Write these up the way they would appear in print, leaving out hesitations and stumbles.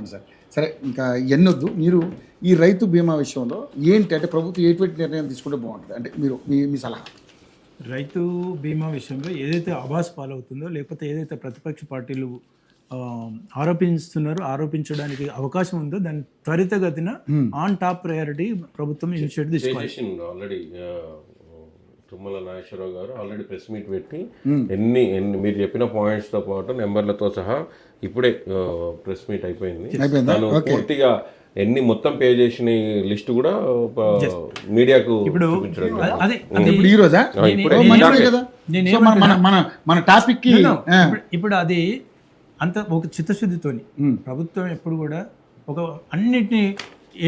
చెప్పండి సార్. సరే ఇంకా ఎన్నొద్దు, మీరు ఈ రైతు బీమా విషయంలో ఏంటి అంటే ప్రభుత్వం ఎటువంటి నిర్ణయం తీసుకుంటే బాగుంటుంది అంటే మీరు మీ సలహా? రైతు బీమా విషయంలో ఏదైతే అబాస్ పాలవుతుందో లేకపోతే ఏదైతే ప్రతిపక్ష పార్టీలు ఆరోపించడానికి అవకాశం ఉందో దాన్ని త్వరితగతిన ఆన్ టాప్ ప్రయారిటీ ప్రభుత్వం ఇనిషియేటివ్ తీసుకోవాలి. ఆల్రెడీ తుమ్మల నాగేశ్వరరావు గారు ఆల్రెడీ ప్రెస్ మీట్ పెట్టి ఎన్ని మీరు చెప్పిన పాయింట్స్ తో పాటు నెంబర్లతో సహా ఇప్పుడే ప్రెస్ మీట్ అయిపోయింది. తను పూర్తిగా ఎన్ని మొత్తం పే చేసిన లిస్ట్ కూడా మీడియాకు ఈ రోజా మన టాపిక్ కి ఇప్పుడు అది అంత ఒక చిత్తశుద్ధితోని ప్రభుత్వం ఎప్పుడు కూడా ఒక అన్నిటినీ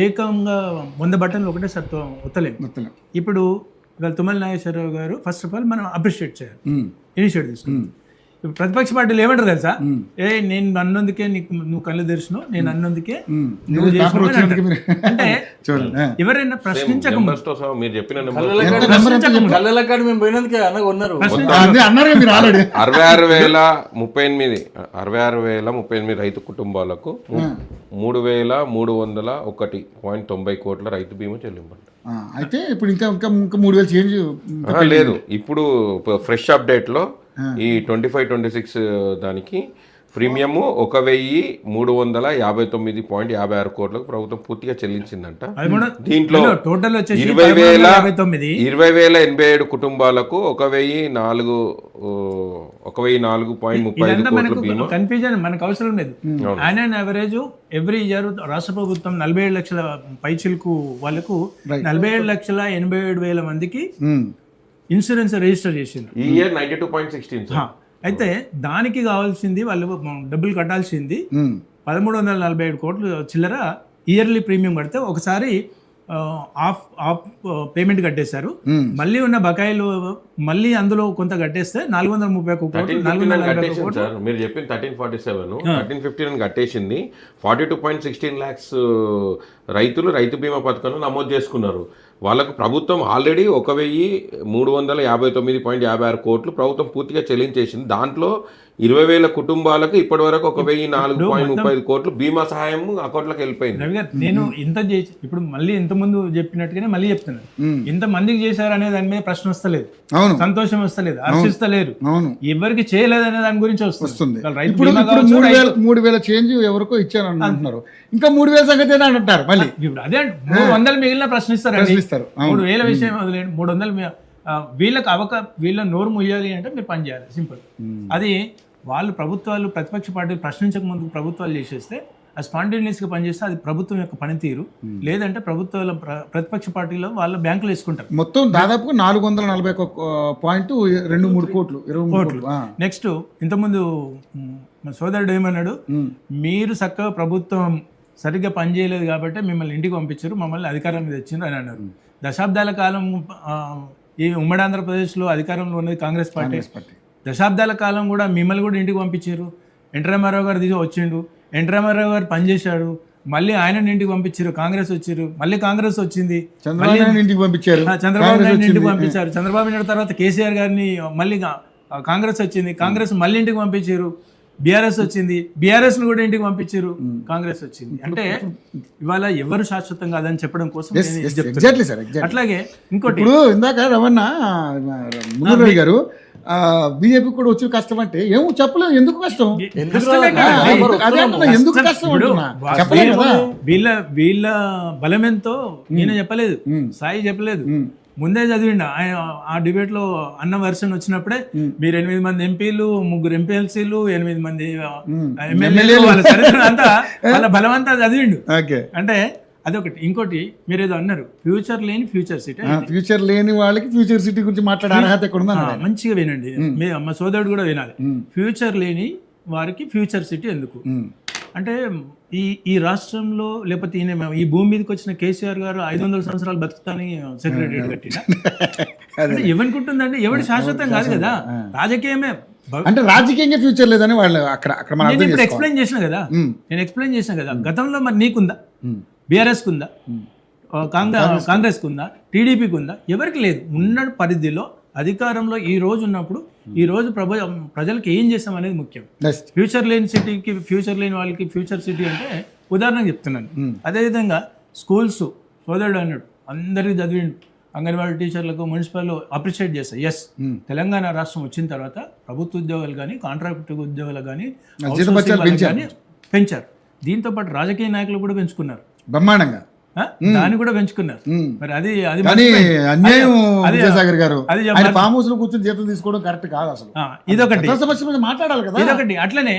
ఏకంగా 100 బట్టలు ఒకటే సత్వం ఉత్తలేము. ఇప్పుడు ఇవాళ తుమ్మల నాగేశ్వరరావు గారు ఫస్ట్ ఆఫ్ ఆల్ మనం అప్రిషియేట్ చేయాలి, ఇనిషియేటివ్ తీసుకున్నాం. ఇప్పుడు ప్రతిపక్ష పార్టీలు ఏమంటారు తెలుసా, నేను అన్నందుకే నువ్వు కళ్ళు తెరిచినావు, నేను అన్నందుకే నువ్వు చేసినావు అంటే ఎవరైనా ప్రశ్నించక మీరు చెప్పిన 66,038 రైతు కుటుంబాలకు 3,301.90 కోట్ల రైతు బీమా చెల్లింపండి. అయితే ఇప్పుడు ఇంకా 3,000 చేంజ్ లేదు. ఇప్పుడు ఫ్రెష్ అప్డేట్ లో ఈ 25-26 దానికి ప్రీమియము 1,359.56 కోట్లకు ప్రభుత్వం పూర్తిగా చెల్లించిందంట. దీంట్లో 20,087 కుటుంబాలకు 1,004.35 కోట్ల బీమా. కన్ఫ్యూజన్ మనకు అవసరం లేదు. ఆన్ యావరేజ్ ఎవ్రీ ఇయర్ రాష్ట్ర ప్రభుత్వం 47 లక్షల పైచిలకు వాళ్ళకు 47,87,000 మందికి ఇన్సూరెన్స్ రిజిస్టర్ చేసింది. ఈ ఇయర్ 92.16. అయితే దానికి కావాల్సింది వాళ్ళు డబ్బులు కట్టాల్సింది 1,347 కోట్లు చిల్లర ఇయర్లీ ప్రీమియం కడితే ఒకసారి ఆఫ్ పేమెంట్ కట్టేశారు. మళ్ళీ ఉన్న బకాయిలు మళ్ళీ అందులో కొంత కట్టేస్తే 430 కోట్లు. మీరు చెప్పింది 1347 కట్టేసింది. 42.16 lakhs రైతులు రైతు బీమా పథకంలో నమోదు చేసుకున్నారు. వాళ్ళకు ప్రభుత్వం ఆల్రెడీ 1,359.56 కోట్లు ప్రభుత్వం పూర్తిగా చెల్లించేసింది. దాంట్లో 20,000 కుటుంబాలకు ఇప్పటి వరకు 1,004.35 కోట్లు బీమా సహాయం అకౌంట్లోకి వెళ్ళిపోయింది. నేను ఇంత చేసి ఇప్పుడు మళ్ళీ ఇంతకుముందు చెప్పినట్టుగానే మళ్ళీ చెప్తున్నాను, ఇంత మందికి చేశారు అనే దాని మీద ప్రశ్న వస్తలేదు, సంతోషం వస్తలేదు, హర్షిస్తలేరు, ఎవరికి చేయలేదు అనే దాని గురించి వస్తుంది. 3,000 చేంజ్ ఎవరికో ఇచ్చారు అంటున్నారు, ఇంకా 3,000 సంగతి అంటారు మళ్ళీ. ఇప్పుడు అదే 300 మిగిలిన ప్రశ్నిస్తారు. 3,000 విషయం వదిలేండి, 300 వీళ్ళ నోరు ముయ్యాలి అంటే మీరు పని చేయాలి, సింపుల్. అది వాళ్ళు ప్రభుత్వాలు ప్రతిపక్ష పార్టీలు ప్రశ్నించక ముందుకు ప్రభుత్వాలు చేసేస్తే అది స్పాంటేనియస్గా పనిచేస్తే అది ప్రభుత్వం యొక్క పనితీరు. లేదంటే ప్రభుత్వాల ప్రతిపక్ష పార్టీలో వాళ్ళ బ్యాంకులు వేసుకుంటారు. మొత్తం దాదాపు 441.23 కోట్లు. నెక్స్ట్ ఇంతకుముందు సోదరుడు ఏమన్నాడు, మీరు చక్కగా ప్రభుత్వం సరిగ్గా పనిచేయలేదు కాబట్టి మిమ్మల్ని ఇంటికి పంపించారు, మమ్మల్ని అధికారం మీద తెచ్చారు అని అన్నారు. దశాబ్దాల కాలం ఈ ఉమ్మడి ఆంధ్రప్రదేశ్లో అధికారంలో ఉన్నది కాంగ్రెస్ పార్టీ. దశాబ్దాల కాలం కూడా మిమ్మల్ని కూడా ఇంటికి పంపించారు. ఎన్టీ రామారావు గారు వచ్చిండు, ఎన్టీ రామారావు గారు పనిచేశాడు, మళ్ళీ ఆయన ఇంటికి పంపించారు, కాంగ్రెస్ వచ్చారు, మళ్ళీ కాంగ్రెస్ వచ్చింది, చంద్రబాబు నాయుడు ఇంటికి పంపించారు. చంద్రబాబు నాయుడు తర్వాత కేసీఆర్ గారిని మళ్ళీ కాంగ్రెస్ వచ్చింది, కాంగ్రెస్ మళ్ళీ ఇంటికి పంపించారు. బీఆర్ఎస్ వచ్చింది, బీఆర్ఎస్ ను కూడా ఇంటికి పంపించారు, కాంగ్రెస్ వచ్చింది. అంటే ఇవాళ ఎవరు శాశ్వతం కాదని చెప్పడం కోసం. అట్లాగే ఇంకోటి ఇందాక రమణ మురళి గారు బీజేపీ కూడా వచ్చి కష్టం అంటే ఏమో చెప్పలేము, ఎందుకు కష్టం, ఎందుకు కష్టం వీళ్ళ బలమెంతో ఈయన చెప్పలేదు, సాయి చెప్పలేదు, ముందే చదివిండు. ఆయన ఆ డిబేట్ లో అన్న వర్షన్ వచ్చినప్పుడే మీరు 8 మంది ఎంపీలు, 3 ఎంపీఎల్సీలు, 8 మంది ఎమ్మెల్యేలు, అంతా వాళ్ళ బలమంతా చదివిండు. అంటే అదొకటి. ఇంకోటి మీరు ఏదో అన్నారు, ఫ్యూచర్ సిటీ. ఫ్యూచర్ లేని వాళ్ళకి ఫ్యూచర్ సిటీ గురించి మాట్లాడే అర్హత ఎక్కడ ఉందా? మంచిగా వినండి, మా సోదరుడు కూడా వినాలి. ఫ్యూచర్ లేని వారికి ఫ్యూచర్ సిటీ ఎందుకు అంటే ఈ రాష్ట్రంలో లేకపోతే ఈ భూమి మీదకి వచ్చిన కేసీఆర్ గారు 500 సంవత్సరాలు బతుకుతాని సెక్రటరియట్ కట్టిన ఎవరికుంటుందండి, ఎవరి శాశ్వతం కాదు కదా. రాజకీయమే అంటే రాజకీయంగా ఫ్యూచర్ లేదని వాళ్ళు అక్కడ ఎక్స్ప్లెయిన్ చేసిన కదా, నేను ఎక్స్ప్లెయిన్ చేసిన కదా. గతంలో మరి నీకుందా, బీఆర్ఎస్కి ఉందా, కాంగ్రెస్కి ఉందా, టీడీపీకి ఉందా? ఎవరికి లేదు. ఉన్న పరిధిలో అధికారంలో ఈ రోజు ఉన్నప్పుడు ఈ రోజు ప్రజలకు ఏం చేస్తాం అనేది ముఖ్యం. ఫ్యూచర్ లేని సిటీకి, ఫ్యూచర్ లేని వాళ్ళకి ఫ్యూచర్ సిటీ అంటే ఉదాహరణకు చెప్తున్నాను. అదేవిధంగా స్కూల్స్ సోదరుడు అన్నాడు అందరికీ చదివిండు, అంగన్వాడీ టీచర్లకు మున్సిపల్ అప్రిషియేట్ చేస్తాయి. ఎస్, తెలంగాణ రాష్ట్రం వచ్చిన తర్వాత ప్రభుత్వ ఉద్యోగాలు కానీ కాంట్రాక్ట్ ఉద్యోగాలు కానీ పెంచారు. దీంతో పాటు రాజకీయ నాయకులు కూడా పెంచుకున్నారు బ్రహ్మాండంగా, దాన్ని కూడా పెంచుకున్నారు. మరి అది కానీ అన్యాయం విజయసాగర్ గారు, ఆయన ఫామ్ హౌస్ లో కూర్చొని జీతం తీసుకోవడం కరెక్ట్ కాదు అసలు. ఇదొకటి సమస్య మీద మాట్లాడాలి కదా. ఇదొకటి అట్లనే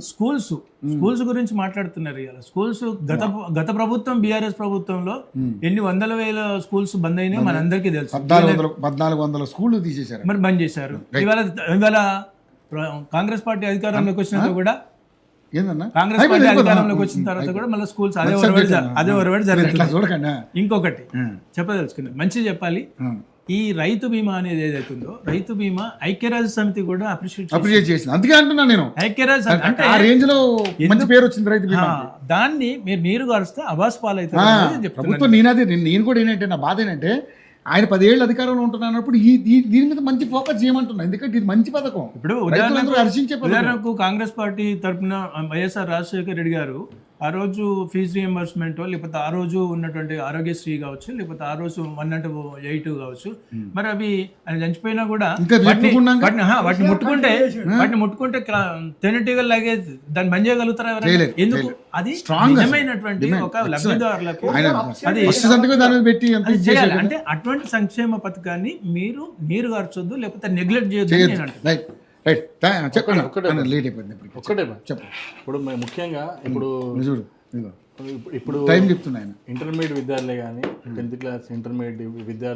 స్కూల్స్ గురించి మాట్లాడుతున్నారు ఇవాళ. స్కూల్స్ గత ప్రభుత్వం బీఆర్ఎస్ ప్రభుత్వంలో ఎన్ని వందల వేల స్కూల్స్ బంద్ అయినాయి మనందరికీ తెలుసు. 1400 స్కూళ్ళు తీసేశారు, మరి బంద్ చేశారు. ఇవాళ కాంగ్రెస్ పార్టీ అధికారంలోకి వచ్చినాక కూడా కాంగ్రెస్ పార్టీ అధికారంలోకి వచ్చిన తర్వాత కూడా మళ్ళీ స్కూల్స్ అదే ఒరవడి జరగట్లేదు. ఇంకొకటి చెప్పదలుచుకున్నాను, మంచి చెప్పాలి. ఈ రైతు బీమా అనేది ఏదైతుందో, రైతు బీమా ఐక్యరాజ్య సమితి కూడా అప్రిషియేట్ చేసింది. అందుకే అంటున్నా నేను, ఐక్యరాజ్య అంటే ఆ రేంజ్ లో మంచి పేరు వచ్చింది రైతు బీమా. దాన్ని మీరు నీరు గారుస్తే అబాస్ పాలవుతారు. ప్రభుత్వం నేను కూడా ఏంటంటే, నా బాధ ఏంటంటే ఆయన 10 ఏళ్ళు అధికారంలో ఉంటున్నప్పుడు దీని మీద మంచి ఫోకస్ చేయమంటున్నా. ఎందుకంటే ఇది మంచి పథకం. ఇప్పుడు ఉదాహరణకు కాంగ్రెస్ పార్టీ తరఫున వైఎస్ఆర్ రాజశేఖర రెడ్డి గారు ఆ రోజు ఫీజు రియంబర్స్మెంట్, లేకపోతే ఆ రోజు ఉన్నటువంటి ఆరోగ్యశ్రీ కావచ్చు, లేకపోతే ఆ రోజు 108 కావచ్చు, మరి అవి ఆయన చనిపోయినా కూడా వాటిని ముట్టుకుంటే తేనెటీగలు లాగే దాన్ని బంద్ చేయగలుగుతారా ఎవరైనా? ఎందుకు? అది నిజమైనటువంటి ఒక లబ్ధిదారులకు అది చేయాలి. అంటే అటువంటి సంక్షేమ పథకాన్ని మీరు నీరు గార్చొద్దు, లేకపోతే నెగ్లెక్ట్ చేయొద్దు. ఒక్కటే ఇప్పుడు ముఖ్యంగా ఇప్పుడు టైం చెప్తున్నాను. ఇంటర్మీడియట్ విద్యార్థులే కానీ 10th క్లాస్ ఇంటర్మీడియట్ విద్యార్థులు